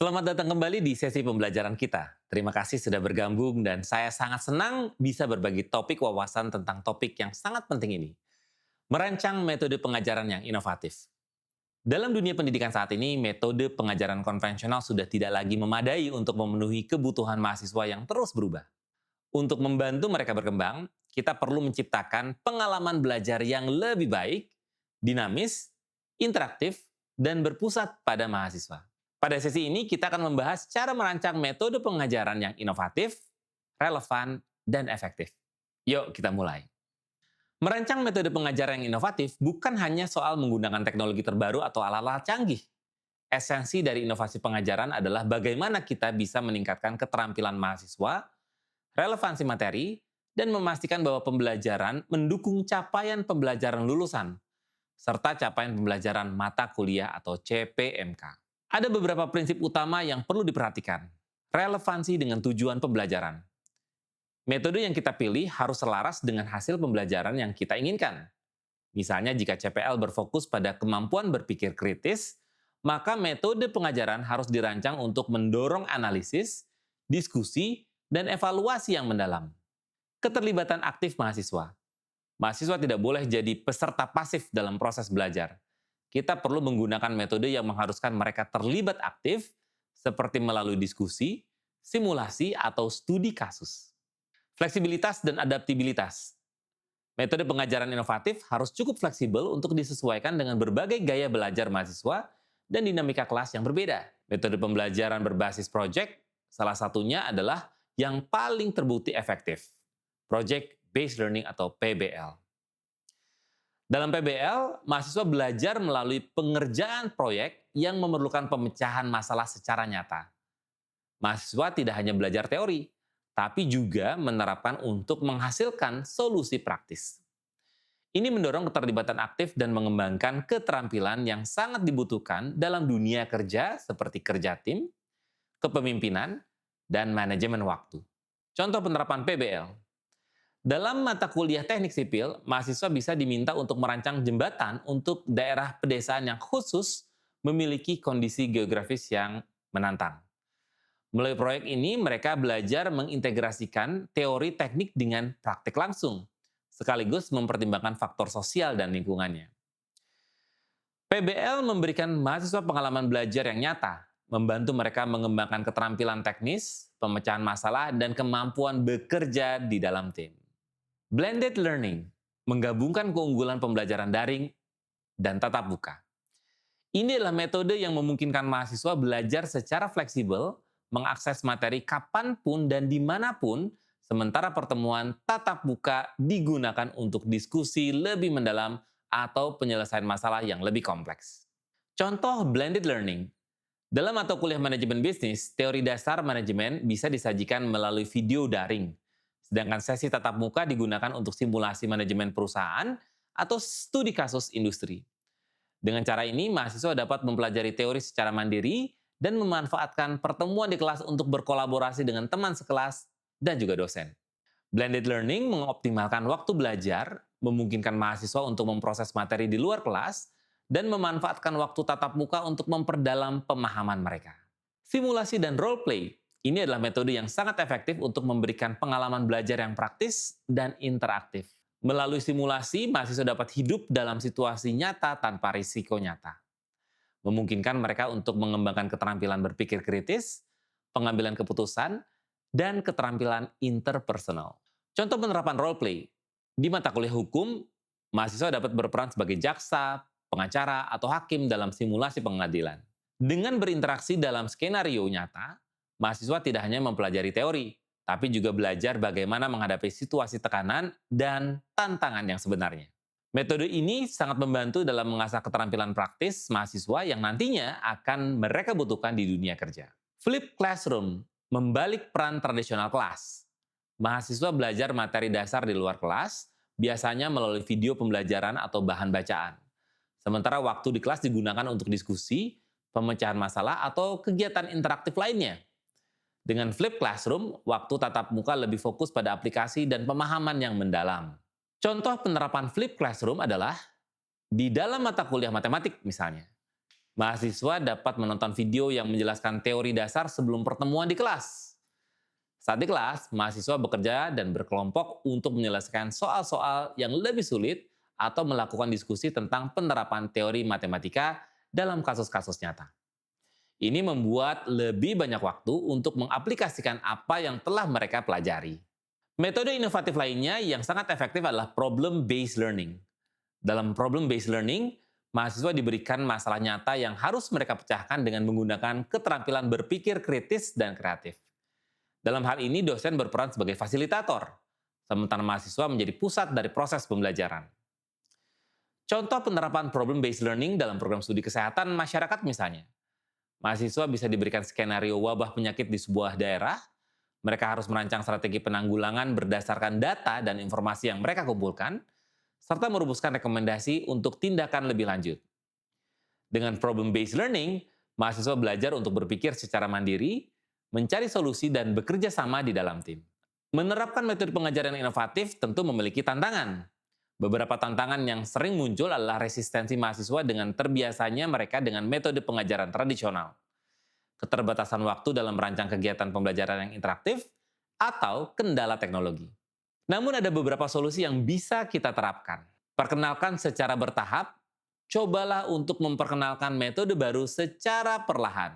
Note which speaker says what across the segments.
Speaker 1: Selamat datang kembali di sesi pembelajaran kita. Terima kasih sudah bergabung dan saya sangat senang bisa berbagi topik wawasan tentang topik yang sangat penting ini. Merancang metode pengajaran yang inovatif. Dalam dunia pendidikan saat ini, metode pengajaran konvensional sudah tidak lagi memadai untuk memenuhi kebutuhan mahasiswa yang terus berubah. Untuk membantu mereka berkembang, kita perlu menciptakan pengalaman belajar yang lebih baik, dinamis, interaktif, dan berpusat pada mahasiswa. Pada sesi ini, kita akan membahas cara merancang metode pengajaran yang inovatif, relevan, dan efektif. Yuk, kita mulai. Merancang metode pengajaran yang inovatif bukan hanya soal menggunakan teknologi terbaru atau alat-alat canggih. Esensi dari inovasi pengajaran adalah bagaimana kita bisa meningkatkan keterampilan mahasiswa, relevansi materi, dan memastikan bahwa pembelajaran mendukung capaian pembelajaran lulusan, serta capaian pembelajaran mata kuliah atau CPMK. Ada beberapa prinsip utama yang perlu diperhatikan. Relevansi dengan tujuan pembelajaran. Metode yang kita pilih harus selaras dengan hasil pembelajaran yang kita inginkan. Misalnya jika CPL berfokus pada kemampuan berpikir kritis, maka metode pengajaran harus dirancang untuk mendorong analisis, diskusi, dan evaluasi yang mendalam. Keterlibatan aktif mahasiswa. Mahasiswa tidak boleh jadi peserta pasif dalam proses belajar. Kita perlu menggunakan metode yang mengharuskan mereka terlibat aktif, seperti melalui diskusi, simulasi, atau studi kasus. Fleksibilitas dan adaptabilitas. Metode pengajaran inovatif harus cukup fleksibel untuk disesuaikan dengan berbagai gaya belajar mahasiswa dan dinamika kelas yang berbeda. Metode pembelajaran berbasis project, salah satunya adalah yang paling terbukti efektif. Project Based Learning atau PBL. Dalam PBL, mahasiswa belajar melalui pengerjaan proyek yang memerlukan pemecahan masalah secara nyata. Mahasiswa tidak hanya belajar teori, tapi juga menerapkan untuk menghasilkan solusi praktis. Ini mendorong keterlibatan aktif dan mengembangkan keterampilan yang sangat dibutuhkan dalam dunia kerja seperti kerja tim, kepemimpinan, dan manajemen waktu. Contoh penerapan PBL. Dalam mata kuliah teknik sipil, mahasiswa bisa diminta untuk merancang jembatan untuk daerah pedesaan yang khusus memiliki kondisi geografis yang menantang. Melalui proyek ini, mereka belajar mengintegrasikan teori teknik dengan praktik langsung, sekaligus mempertimbangkan faktor sosial dan lingkungannya. PBL memberikan mahasiswa pengalaman belajar yang nyata, membantu mereka mengembangkan keterampilan teknis, pemecahan masalah, dan kemampuan bekerja di dalam tim. Blended learning, menggabungkan keunggulan pembelajaran daring dan tatap muka. Ini adalah metode yang memungkinkan mahasiswa belajar secara fleksibel, mengakses materi kapanpun dan dimanapun, sementara pertemuan tatap muka digunakan untuk diskusi lebih mendalam atau penyelesaian masalah yang lebih kompleks. Contoh blended learning. Dalam mata kuliah manajemen bisnis, teori dasar manajemen bisa disajikan melalui video daring, sedangkan sesi tatap muka digunakan untuk simulasi manajemen perusahaan atau studi kasus industri. Dengan cara ini, mahasiswa dapat mempelajari teori secara mandiri dan memanfaatkan pertemuan di kelas untuk berkolaborasi dengan teman sekelas dan juga dosen. Blended learning mengoptimalkan waktu belajar, memungkinkan mahasiswa untuk memproses materi di luar kelas, dan memanfaatkan waktu tatap muka untuk memperdalam pemahaman mereka. Simulasi dan role play. Ini adalah metode yang sangat efektif untuk memberikan pengalaman belajar yang praktis dan interaktif. Melalui simulasi, mahasiswa dapat hidup dalam situasi nyata tanpa risiko nyata. Memungkinkan mereka untuk mengembangkan keterampilan berpikir kritis, pengambilan keputusan, dan keterampilan interpersonal. Contoh penerapan role play. Di mata kuliah hukum, mahasiswa dapat berperan sebagai jaksa, pengacara, atau hakim dalam simulasi pengadilan. Dengan berinteraksi dalam skenario nyata, mahasiswa tidak hanya mempelajari teori, tapi juga belajar bagaimana menghadapi situasi tekanan dan tantangan yang sebenarnya. Metode ini sangat membantu dalam mengasah keterampilan praktis mahasiswa yang nantinya akan mereka butuhkan di dunia kerja. Flip classroom, membalik peran tradisional kelas. Mahasiswa belajar materi dasar di luar kelas, biasanya melalui video pembelajaran atau bahan bacaan. Sementara waktu di kelas digunakan untuk diskusi, pemecahan masalah, atau kegiatan interaktif lainnya. Dengan flip classroom, waktu tatap muka lebih fokus pada aplikasi dan pemahaman yang mendalam. Contoh penerapan flip classroom adalah di dalam mata kuliah matematik misalnya. Mahasiswa dapat menonton video yang menjelaskan teori dasar sebelum pertemuan di kelas. Saat di kelas, mahasiswa bekerja dan berkelompok untuk menyelesaikan soal-soal yang lebih sulit atau melakukan diskusi tentang penerapan teori matematika dalam kasus-kasus nyata. Ini membuat lebih banyak waktu untuk mengaplikasikan apa yang telah mereka pelajari. Metode inovatif lainnya yang sangat efektif adalah problem-based learning. Dalam problem-based learning, mahasiswa diberikan masalah nyata yang harus mereka pecahkan dengan menggunakan keterampilan berpikir kritis dan kreatif. Dalam hal ini, dosen berperan sebagai fasilitator, sementara mahasiswa menjadi pusat dari proses pembelajaran. Contoh penerapan problem-based learning dalam program studi kesehatan masyarakat misalnya. Mahasiswa bisa diberikan skenario wabah penyakit di sebuah daerah. Mereka harus merancang strategi penanggulangan berdasarkan data dan informasi yang mereka kumpulkan, serta merumuskan rekomendasi untuk tindakan lebih lanjut. Dengan problem-based learning, mahasiswa belajar untuk berpikir secara mandiri, mencari solusi, dan bekerja sama di dalam tim. Menerapkan metode pengajaran inovatif tentu memiliki tantangan. Beberapa tantangan yang sering muncul adalah resistensi mahasiswa dengan terbiasanya mereka dengan metode pengajaran tradisional, keterbatasan waktu dalam merancang kegiatan pembelajaran yang interaktif, atau kendala teknologi. Namun ada beberapa solusi yang bisa kita terapkan. Perkenalkan secara bertahap, cobalah untuk memperkenalkan metode baru secara perlahan.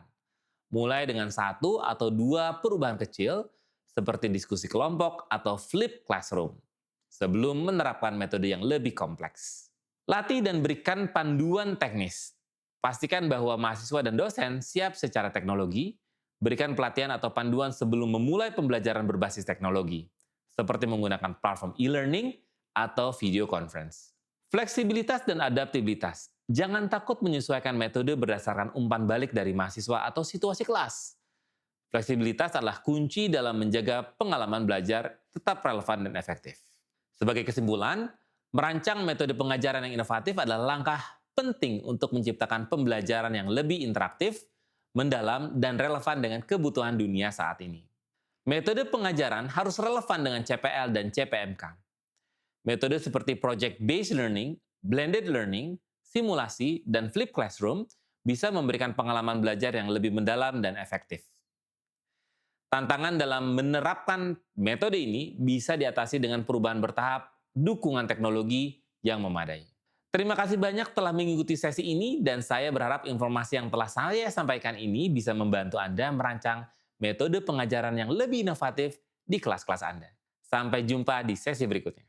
Speaker 1: Mulai dengan 1 atau 2 perubahan kecil, seperti diskusi kelompok atau flip classroom, sebelum menerapkan metode yang lebih kompleks. Latih dan berikan panduan teknis. Pastikan bahwa mahasiswa dan dosen siap secara teknologi, berikan pelatihan atau panduan sebelum memulai pembelajaran berbasis teknologi, seperti menggunakan platform e-learning atau video conference. Fleksibilitas dan adaptabilitas. Jangan takut menyesuaikan metode berdasarkan umpan balik dari mahasiswa atau situasi kelas. Fleksibilitas adalah kunci dalam menjaga pengalaman belajar tetap relevan dan efektif. Sebagai kesimpulan, merancang metode pengajaran yang inovatif adalah langkah penting untuk menciptakan pembelajaran yang lebih interaktif, mendalam, dan relevan dengan kebutuhan dunia saat ini. Metode pengajaran harus relevan dengan CPL dan CPMK. Metode seperti project-based learning, blended learning, simulasi, dan flip classroom bisa memberikan pengalaman belajar yang lebih mendalam dan efektif. Tantangan dalam menerapkan metode ini bisa diatasi dengan perubahan bertahap, dukungan teknologi yang memadai. Terima kasih banyak telah mengikuti sesi ini dan saya berharap informasi yang telah saya sampaikan ini bisa membantu Anda merancang metode pengajaran yang lebih inovatif di kelas-kelas Anda. Sampai jumpa di sesi berikutnya.